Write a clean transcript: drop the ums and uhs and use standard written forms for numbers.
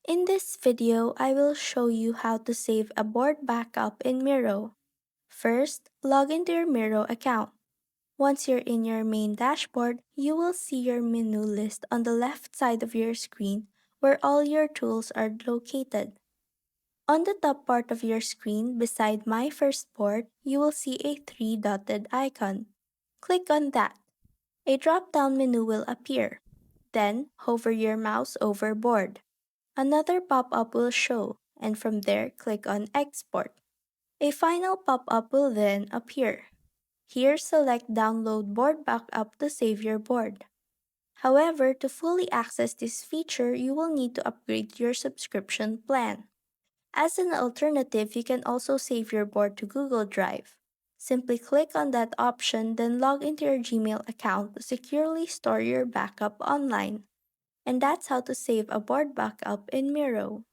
In this video, I will show you how to save a board backup in Miro. First, log into your Miro account. Once you're in your main dashboard, you will see your menu list on the left side of your screen where all your tools are located. On the top part of your screen, beside My First Board, you will see a three-dotted icon. Click on that. A drop-down menu will appear. Then, hover your mouse over Board. Another pop-up will show, and from there, click on Export. A final pop-up will then appear. Here, select Download Board Backup to save your board. However, to fully access this feature, you will need to upgrade your subscription plan. As an alternative, you can also save your board to Google Drive. Simply click on that option, then log into your Gmail account to securely store your backup online. And that's how to save a board backup in Miro.